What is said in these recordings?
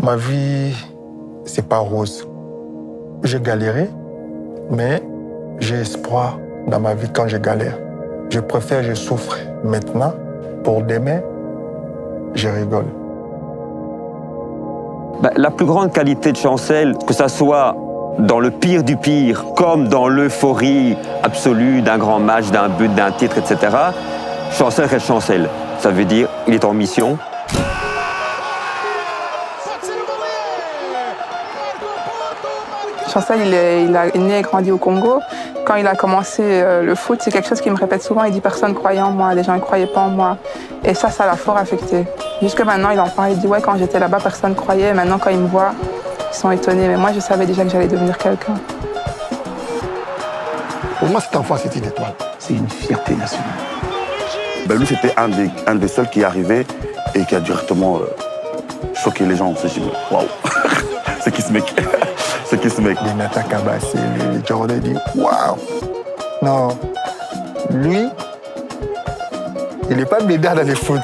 Ma vie, c'est pas rose. J'ai galéré, mais j'ai espoir dans ma vie quand je galère. Je préfère je souffre maintenant pour demain, je rigole. La plus grande qualité de Chancel, que ça soit dans le pire du pire, comme dans l'euphorie absolue d'un grand match, d'un but, d'un titre, etc., Chancel reste Chancel. Ça veut dire il est en mission. Chancel, il est né et grandi au Congo. Quand il a commencé le foot, c'est quelque chose qu'il me répète souvent. Il dit « personne ne croyait en moi, les gens ne croyaient pas en moi ». Et ça l'a fort affecté. Jusque maintenant, il en parle. Il dit « ouais, quand j'étais là-bas, personne ne croyait. Maintenant, quand ils me voient, ils sont étonnés. Mais moi, je savais déjà que j'allais devenir quelqu'un. » Pour moi, cet enfant, c'est une étoile. C'est une fierté nationale. Lui, c'était un des seuls qui est arrivé et qui a directement choqué les gens. On s'est dit « waouh, c'est qui ce mec ?» C'est qui ce mec? Benata Kabase, le Jordan dit waouh. Non, lui, il n'est pas bédard dans les foot.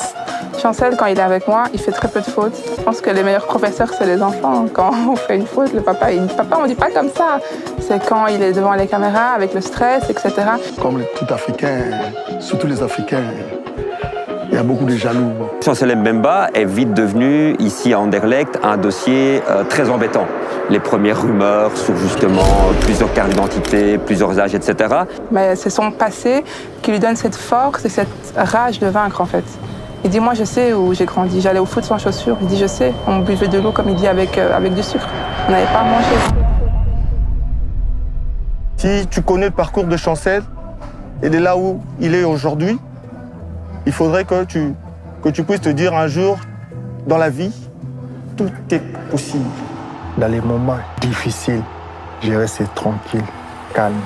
Chancel, quand il est avec moi, il fait très peu de fautes. Je pense que les meilleurs professeurs, c'est les enfants. Quand on fait une faute, le papa, il dit « papa, on ne dit pas comme ça ». C'est quand il est devant les caméras, avec le stress, etc. Comme tout Africain, surtout les Africains, il y a beaucoup de jaloux. Chancel Mbemba est vite devenu, ici à Anderlecht, un dossier très embêtant. Les premières rumeurs sur justement plusieurs cartes d'identité, plusieurs âges, etc. Mais c'est son passé qui lui donne cette force et cette rage de vaincre, en fait. Il dit « moi, je sais où j'ai grandi. J'allais au foot sans chaussures. » Il dit « je sais. On buvait de l'eau, comme il dit, avec du sucre. On n'avait pas à manger. » Si tu connais le parcours de Chancel et de là où il est aujourd'hui, il faudrait que tu puisses te dire un jour, dans la vie, tout est possible. Dans les moments difficiles, je reste tranquille, calme.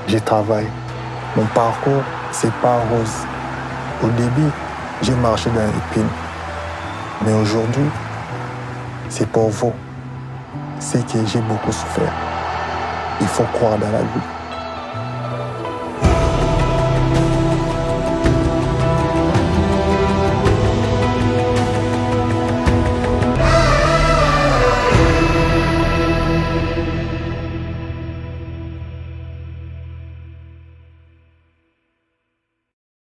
Je travaille. Mon parcours, c'est pas rose. Au début, j'ai marché dans l'épine. Mais aujourd'hui, c'est pour vous. C'est que j'ai beaucoup souffert. Il faut croire dans la vie.